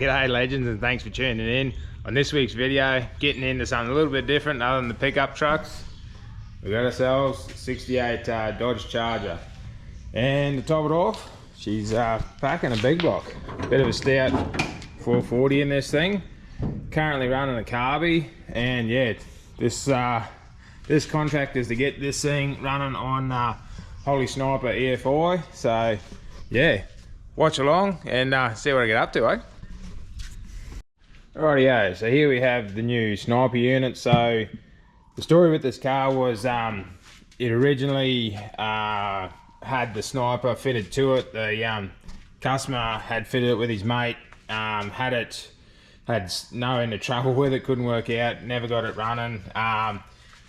G'day legends, and thanks for tuning in. On this week's video, getting into something a little bit different other than the pickup trucks. We got ourselves a 68 Dodge Charger. And to top it off, she's packing a big block. Bit of a stout 440 in this thing. Currently running a carby, and yeah, this contract is to get this thing running on Holley Sniper EFI. So yeah, watch along and see what I get up to, eh? Rightio, so here we have the new Sniper unit. So the story with this car was it originally had the Sniper fitted to it. The customer had fitted it with his mate, had no end of trouble with it, couldn't work out, never got it running.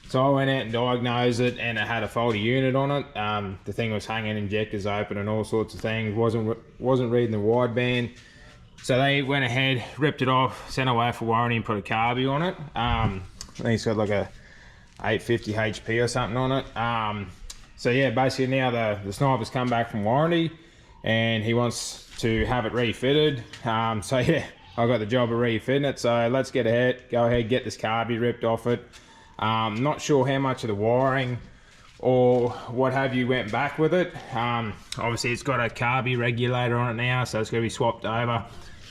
So I went out and diagnosed it, and it had a faulty unit on it. The thing was hanging injectors open and all sorts of things, wasn't reading the wideband. So they went ahead, ripped it off, sent it away for warranty and put a carby on it. I think it's got like a 850 HP or something on it. So yeah, basically now the Sniper's come back from warranty and he wants to have it refitted. So yeah, I got the job of refitting it. So let's go ahead, get this carby ripped off it. Not sure how much of the wiring or what have you went back with it. Obviously it's got a carby regulator on it now, so it's going to be swapped over.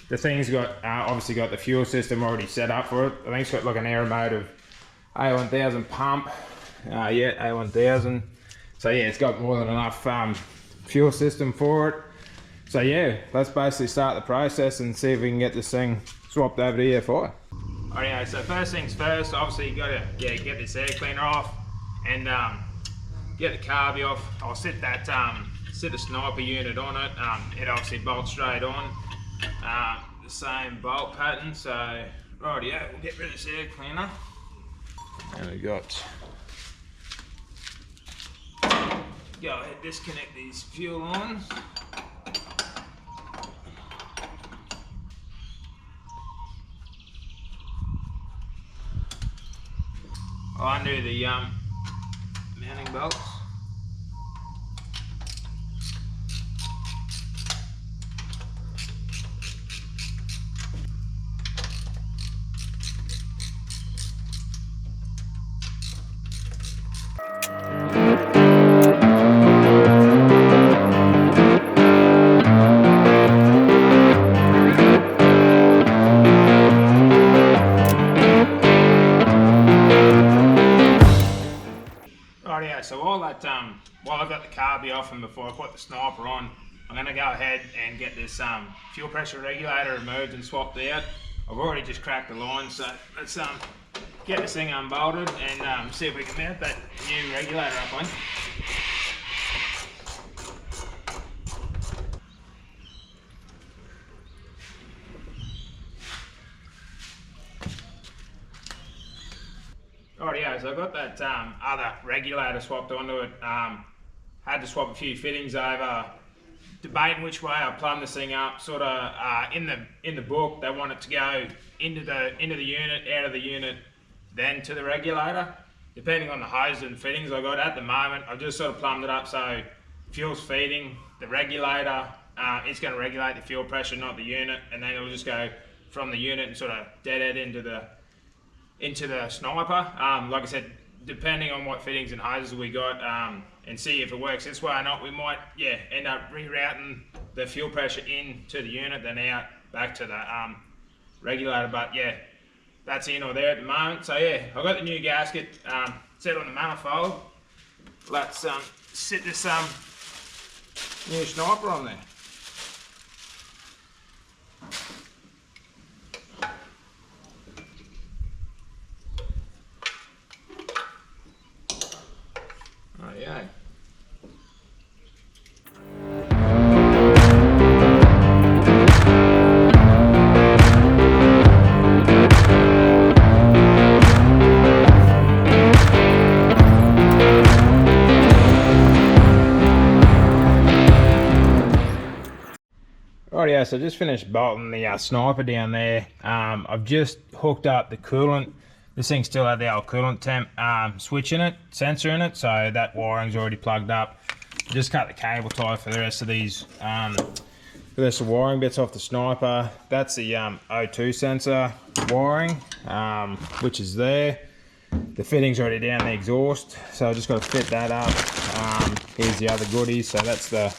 The thing's got obviously got the fuel system already set up for it. I think it's got like an Aeromotive A1000 pump. Yeah, A1000. So yeah, it's got more than enough fuel system for it. So yeah, let's basically start the process and see if we can get this thing swapped over to EFI. Alright, so first things first, obviously you got to get this air cleaner off and get the carby off. I'll sit the Sniper unit on it. It obviously bolts straight on, the same bolt pattern. So right, yeah, we'll get rid of this air cleaner. And we got, go ahead, disconnect these fuel lines. I'll undo the mounting bolts. So while I've got the carby off and before I put the Sniper on, I'm going to go ahead and get this fuel pressure regulator removed and swapped out. I've already just cracked the line, so let's get this thing unbolted and see if we can mount that new regulator up on. Rightio, so I got that other regulator swapped onto it. Had to swap a few fittings over, debating which way I plumb this thing up. Sort of in the book, they want it to go into the unit, out of the unit, then to the regulator. Depending on the hose and fittings I got at the moment, I've just sort of plumbed it up so fuel's feeding the regulator. It's going to regulate the fuel pressure, not the unit, and then it'll just go from the unit and sort of dead into the Sniper. Like I said, depending on what fittings and hoses we got, and see if it works this way or not, we might end up rerouting the fuel pressure into the unit, then out back to the regulator. But yeah, that's in or there at the moment. So yeah, I've got the new gasket set on the manifold. Let's sit this new Sniper on there. Yeah. Rightio, so I just finished bolting the Sniper down there. I've just hooked up the coolant. This thing still had the old coolant temp switch in it, sensor in it, so that wiring's already plugged up. Just cut the cable tie for the rest of these there's some wiring bits off the Sniper. That's the O2 sensor wiring, which is there. The fitting's already down the exhaust, so I just got to fit that up. Here's the other goodies. So that's a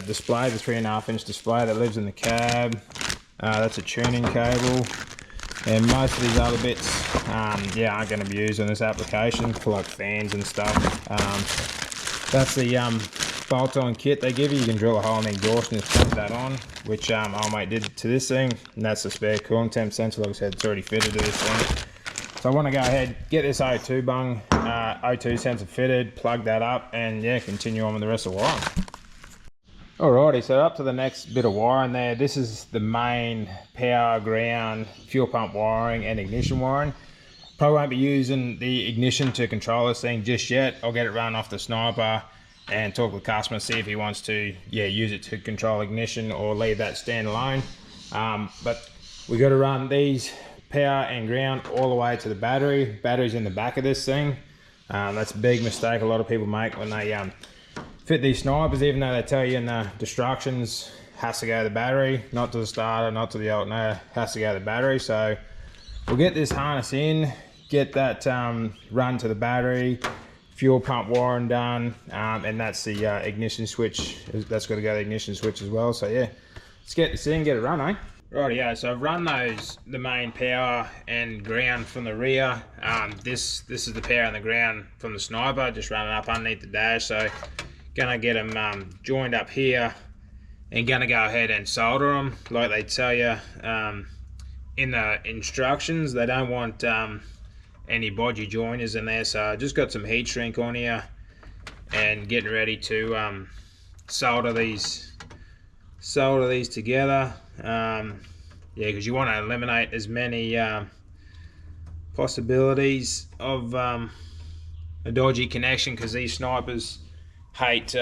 display, the 3.5-inch display that lives in the cab. That's a tuning cable, and most of these other bits, yeah, aren't going to be used in this application for like fans and stuff. That's the bolt-on kit they give you. You can drill a hole in the exhaust and just put that on, which old mate did to this thing. And that's the spare cooling temp sensor. Like I said, it's already fitted to this thing. So I want to go ahead, get this O2 sensor fitted, plug that up, and yeah, continue on with the rest of the wiring. Alrighty, so up to the next bit of wiring there. This is the main power, ground, fuel pump wiring and ignition wiring. Probably won't be using the ignition to control this thing just yet. I'll get it run off the Sniper and talk to the customer, see if he wants to, yeah, use it to control ignition or leave that standalone. But we got to run these power and ground all the way to the battery. Battery's in the back of this thing. That's a big mistake a lot of people make when they fit these Snipers, even though they tell you in the instructions has to go to the battery, not to the starter, not to the alternator, has to go to the battery. So we'll get this harness in, get that run to the battery, fuel pump wiring done, and that's the ignition switch. That's got to go to the ignition switch as well. So yeah, let's get this in, get it run, eh? Rightio, so I've run the main power and ground from the rear. This is the power and the ground from the Sniper, just running up underneath the dash. So gonna get them joined up here and gonna go ahead and solder them like they tell you in the instructions. They don't want any bodgy joiners in there, so I just got some heat shrink on here and getting ready to solder these together. Yeah, because you want to eliminate as many possibilities of a dodgy connection, because these Snipers hate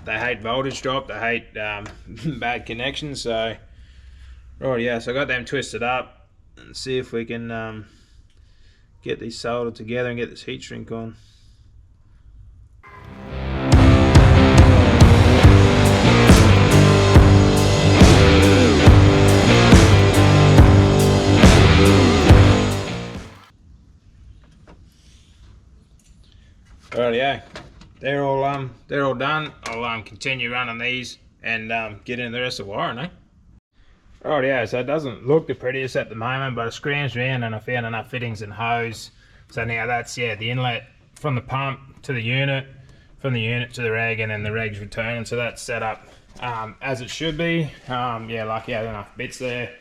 they hate voltage drop, they hate bad connections. So right, yeah, so I got them twisted up and see if we can get these soldered together and get this heat shrink on. Rightio, they're all done. I'll continue running these and get into the rest of the wiring, eh? Rightio, so it doesn't look the prettiest at the moment, but I scrounged around and I found enough fittings and hose. So now that's, yeah, the inlet from the pump to the unit, from the unit to the reg, and then the reg's returning. So that's set up as it should be. Yeah, lucky I had enough bits there.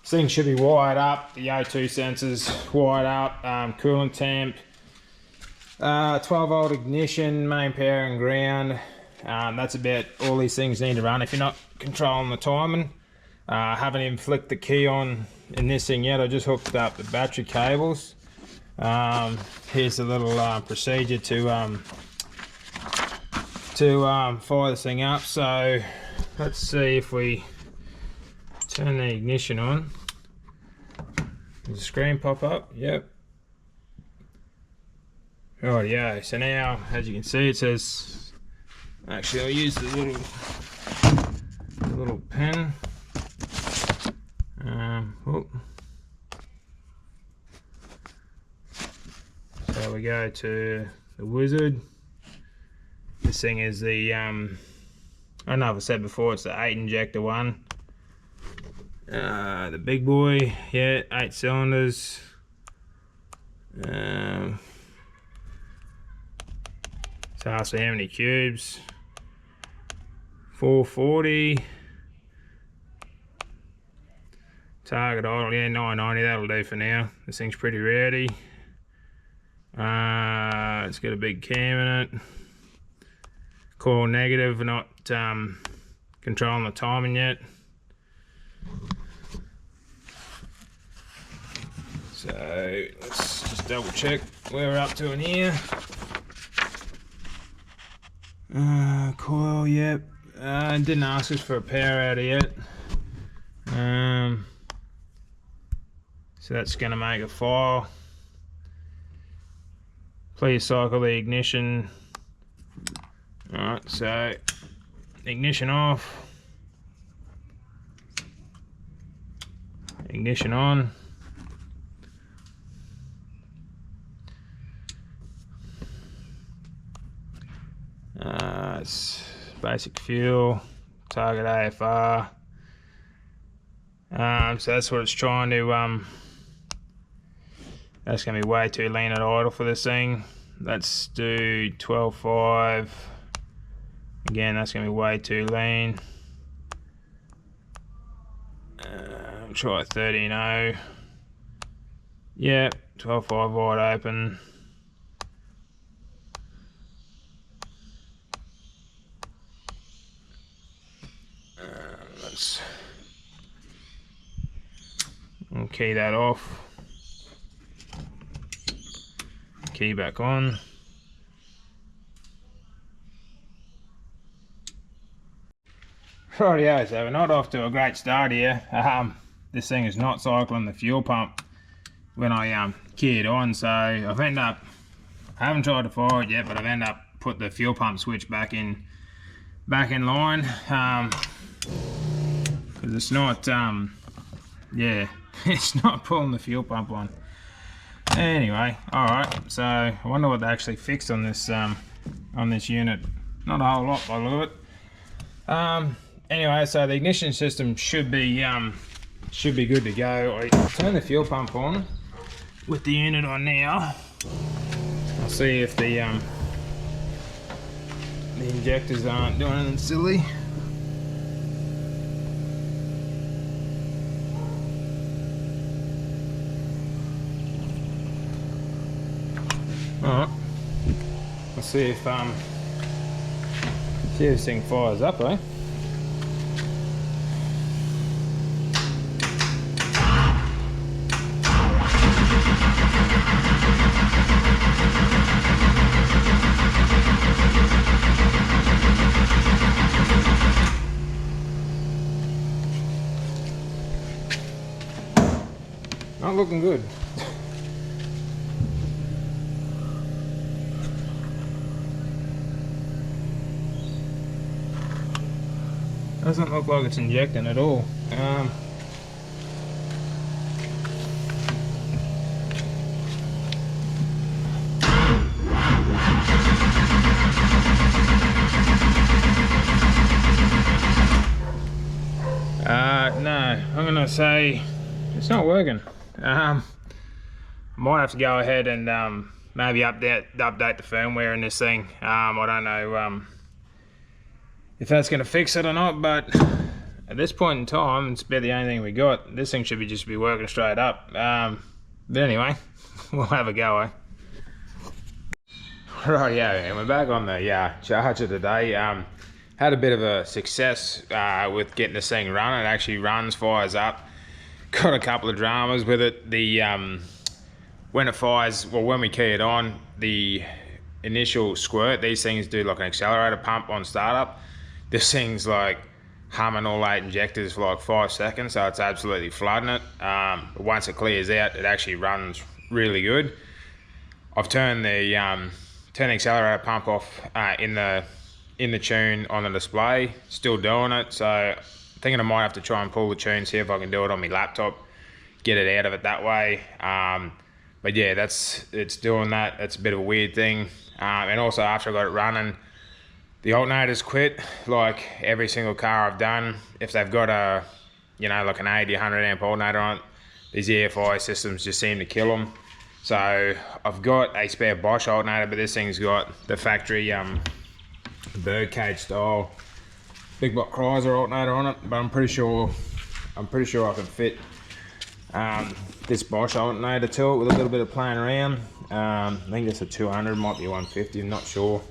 This thing should be wired up. The O2 sensors wired up, coolant temp, 12-volt ignition, main power and ground. That's about all these things need to run if you're not controlling the timing. I haven't even flicked the key on in this thing yet. I just hooked up the battery cables. Here's a little procedure to fire this thing up. So let's see if we turn the ignition on. Does the screen pop up? Yep. Rightio, so now as you can see it says, actually I'll use the little pen. So we go to the wizard. This thing is the I don't know if I said before, it's the 8 injector one. The big boy, yeah, 8 cylinders. So ask me how many cubes. 440. Target idle, yeah, 990, that'll do for now. This thing's pretty rowdy. It's got a big cam in it. Coil negative, we're not controlling the timing yet. So let's just double check where we're up to in here. Coil, yep. Didn't ask us for a power outer yet. So that's going to make a file. Please cycle the ignition. Alright, so ignition off. ignition on. It's basic fuel, target AFR. So that's what it's trying to, that's going to be way too lean at idle for this thing. Let's do 12.5. Again, that's going to be way too lean. Try 13.0. Yep, 12.5 wide open. Let's key that off. Key back on. Rightio, so we're not off to a great start here. This thing is not cycling the fuel pump when I key it on, so I've ended up, I haven't tried to fire it yet, but I've ended up put the fuel pump switch back in line, because it's not yeah, it's not pulling the fuel pump on. Anyway, all right, so I wonder what they actually fixed on this unit. Not a whole lot by the look of it. Anyway, so the ignition system should be good to go. I turn the fuel pump on with the unit on now. I'll see if the injectors aren't doing anything silly. Alright, let's see if this thing fires up, eh? Not looking good. Doesn't look like it's injecting at all. No, I'm gonna say it's not working. I might have to go ahead and maybe update the firmware in this thing. I don't know if that's going to fix it or not, but at this point in time, it's about the only thing we got. This thing should just be working straight up. But anyway, we'll have a go, eh? Right, yeah, and we're back on the charger today. Had a bit of a success with getting this thing running. It actually runs, fires up. Got a couple of dramas with it. The when it fires, well, when we key it on, the initial squirt, these things do like an accelerator pump on startup. This thing's like humming all 8 injectors for like 5 seconds, so it's absolutely flooding it. But once it clears out, it actually runs really good. I've turned the accelerator pump off in the tune on the display, still doing it, so thinking I might have to try and pull the tune, see if I can do it on my laptop, get it out of it that way. But yeah, it's doing that. That's a bit of a weird thing. And also after I got it running, the alternators quit. Like every single car I've done, if they've got a, like an 80, 100 amp alternator on it, these EFI systems just seem to kill them. So I've got a spare Bosch alternator, but this thing's got the factory birdcage style big block Chrysler alternator on it. But I'm pretty sure I can fit this Bosch alternator to it with a little bit of playing around. I think it's a 200, might be 150, I'm not sure.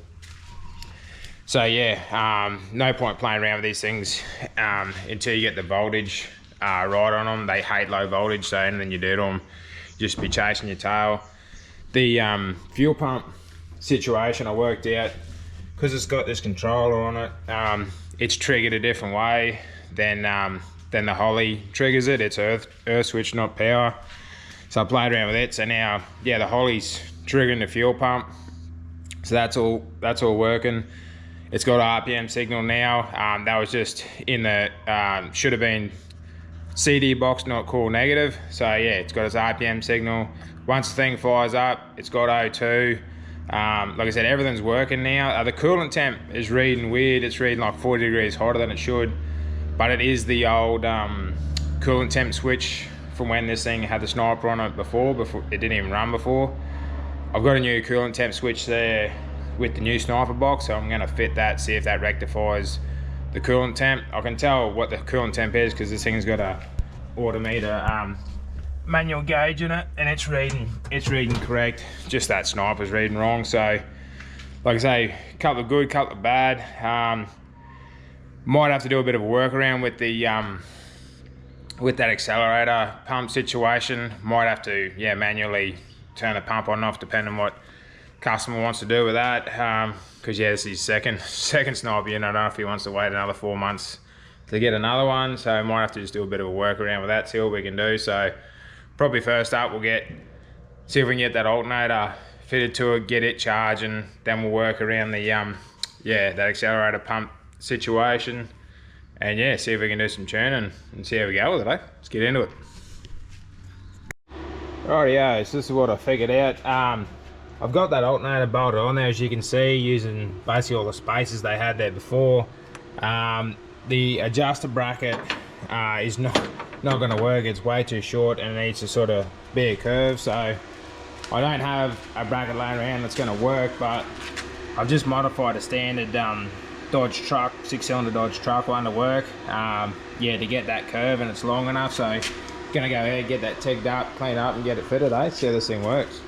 So yeah, no point playing around with these things until you get the voltage right on them. They hate low voltage, so anything you do to them, just be chasing your tail. The fuel pump situation I worked out, because it's got this controller on it, it's triggered a different way than the Holley triggers it. It's earth switch, not power. So I played around with it. So now, yeah, the Holley's triggering the fuel pump. So that's all working. It's got an RPM signal now. That was just in the, should have been CD box not cool negative. So yeah, it's got its RPM signal. Once the thing fires up, it's got O2. Like I said, everything's working now. The coolant temp is reading weird. It's reading like 40 degrees hotter than it should, but it is the old coolant temp switch from when this thing had the Sniper on it before it didn't even run before. I've got a new coolant temp switch there with the new Sniper box, so I'm going to fit that, see if that rectifies the coolant temp. I can tell what the coolant temp is because this thing's got a autometer manual gauge in it, and it's reading correct. Just that Sniper's reading wrong. So like I say, a couple of good, couple of bad. Might have to do a bit of a workaround with the with that accelerator pump situation. Might have to manually turn the pump on and off depending on what customer wants to do with that, because this is his second Sniper unit. I don't know if he wants to wait another 4 months to get another one, so I might have to just do a bit of a workaround with that, see what we can do. So probably first up we'll see if we can get that alternator fitted to it, get it charging, then we'll work around the that accelerator pump situation, and see if we can do some tuning and see how we go with it. Let's get into it. Rightio, so this is what I figured out. I've got that alternator bolted on there, as you can see, using basically all the spacers they had there before. The adjuster bracket is not going to work. It's way too short and it needs to sort of be a curve. So I don't have a bracket laying around that's going to work, but I've just modified a standard Dodge truck, 6-cylinder Dodge truck one to work. To get that curve, and it's long enough. So gonna go ahead, get that tigged up, clean up, and get it fitted. See how this thing works.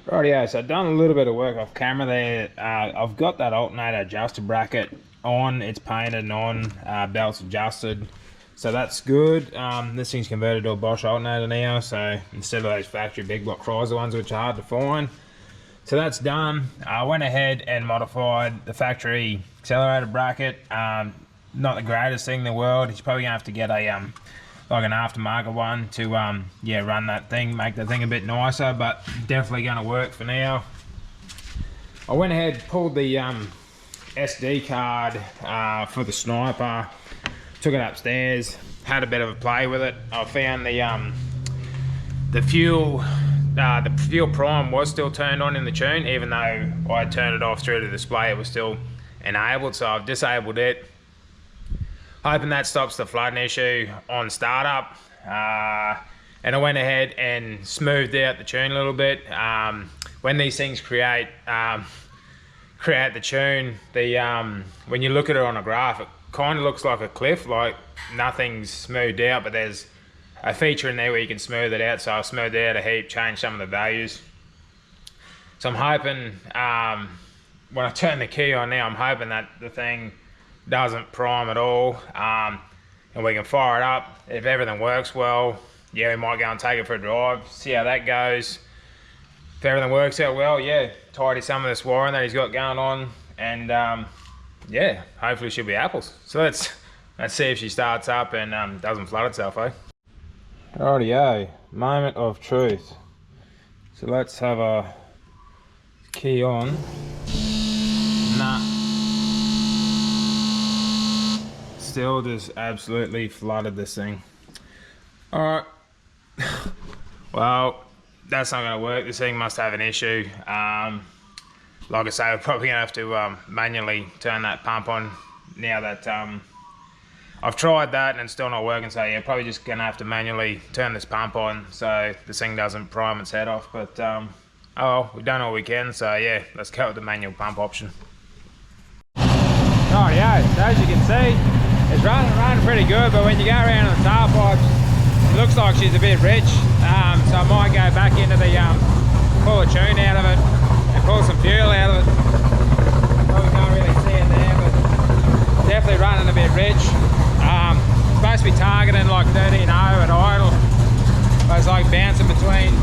Rightio, so I've done a little bit of work off camera there. I've got that alternator adjuster bracket on, it's painted and on, belts adjusted, so that's good. This thing's converted to a Bosch alternator now, so instead of those factory big block Chrysler ones which are hard to find. So that's done. I went ahead and modified the factory accelerator bracket. Not the greatest thing in the world. You're probably gonna have to get a like an aftermarket one to run that thing, make that thing a bit nicer, but definitely gonna work for now. I went ahead, pulled the SD card for the Sniper, took it upstairs, had a bit of a play with it. I found the fuel prime was still turned on in the tune, even though I turned it off through the display, it was still enabled, so I've disabled it. Hoping that stops the flooding issue on startup. And I went ahead and smoothed out the tune a little bit. When these things create the tune, when you look at it on a graph, it kind of looks like a cliff, like nothing's smoothed out, but there's a feature in there where you can smooth it out. So I've smoothed it out a heap, changed some of the values. So I'm hoping, when I turn the key on now, I'm hoping that the thing doesn't prime at all, and we can fire it up. If everything works well, we might go and take it for a drive, see how that goes. If everything works out well, tidy some of this wiring that he's got going on, and hopefully she'll be apples. So let's see if she starts up and doesn't flood itself. Rightio, moment of truth. So let's have a key on. Nah. Still just absolutely flooded this thing. Alright. Well, that's not going to work. This thing must have an issue. Like I say, we're probably going to have to manually turn that pump on now that I've tried that and it's still not working. So probably just going to have to manually turn this pump on so this thing doesn't prime its head off. But oh well, we've done all we can. So let's go with the manual pump option. Rightio, so as you can see, it's running pretty good, but when you go around on the tailpipes, it looks like she's a bit rich. So I might go back into the, pull a tune out of it and pull some fuel out of it. Probably can't really see it there, but definitely running a bit rich. Supposed to be targeting like 13.0 at idle, but it's like bouncing between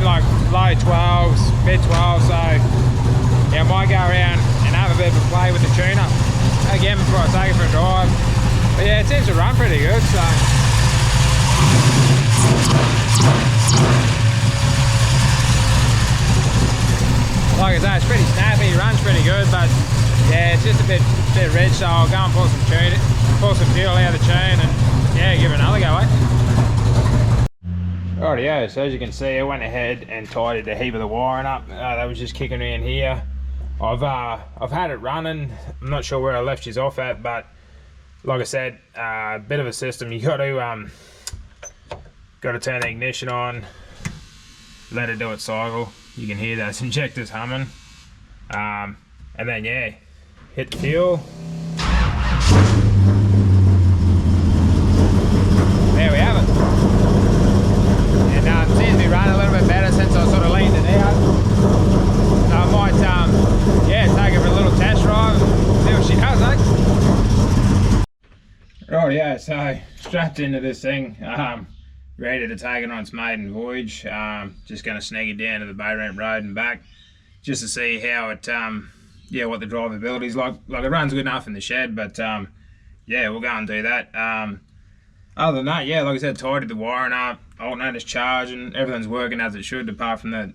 like low 12s, mid 12s, so I might go around and have a bit of a play with the tuner again before I take it for a drive. But it seems to run pretty good, so. Like I say, it's pretty snappy, runs pretty good, but it's just a bit rich, so I'll go and pull some pull some fuel out of the chain and yeah, give it another go, eh? Rightio, so as you can see, I went ahead and tidied a heap of the wiring up. That was just kicking around here. I've had it running. I'm not sure where I left you off at, but like I said, a bit of a system. You got to turn the ignition on, let it do its cycle. You can hear those injectors humming, and then yeah, hit the fuel. There we have it. And it seems to be running a little bit better since I sort of leaned it out. So I might, yeah, take it for a little test drive and see what she does, eh? Right, yeah, so strapped into this thing, ready to take it on its maiden voyage. Just going to snag it down to the Bay Ramp Road and back, just to see how it, yeah, what the drivability is like. Like, it runs good enough in the shed, but yeah, we'll go and do that. Other than that, yeah, like I said, tidied the wiring up, alternator's charging, everything's working as it should, apart from that,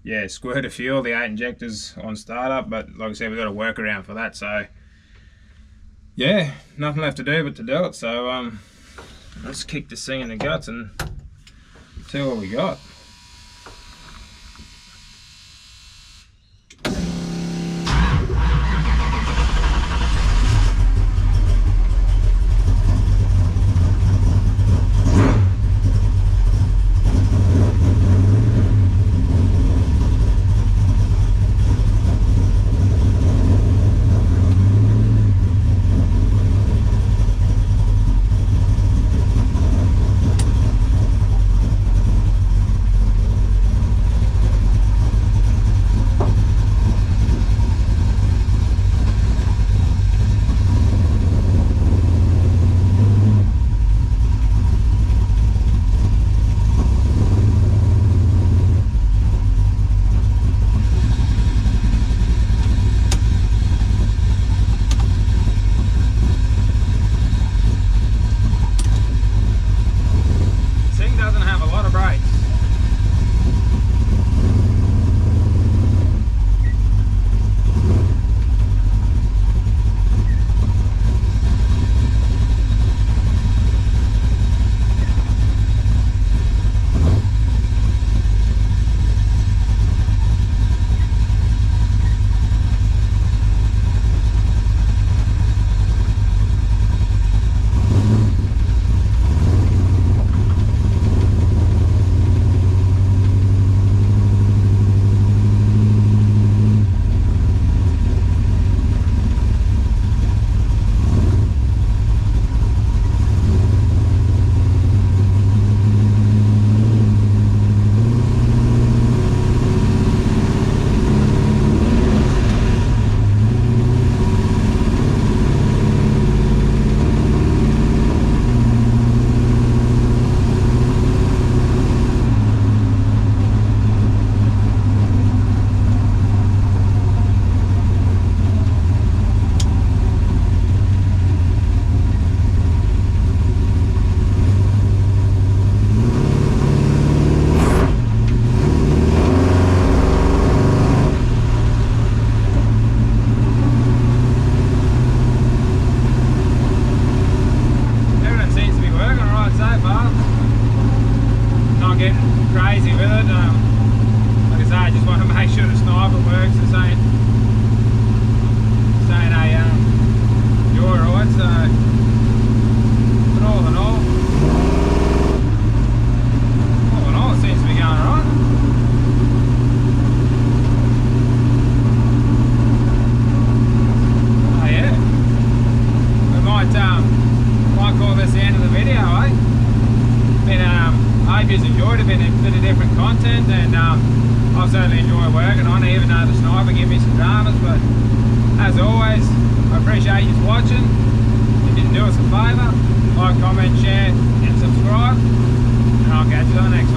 yeah, squirt of fuel, the 8 injectors on startup, but like I said, we've got a workaround for that, so yeah, nothing left to do but to do it. So let's kick this thing in the guts and see what we got. I certainly enjoy working on it, even though the sniper give me some dramas. But as always, I appreciate you watching. If you can do us a favour, like, comment, share and subscribe, and I'll catch you on the next one.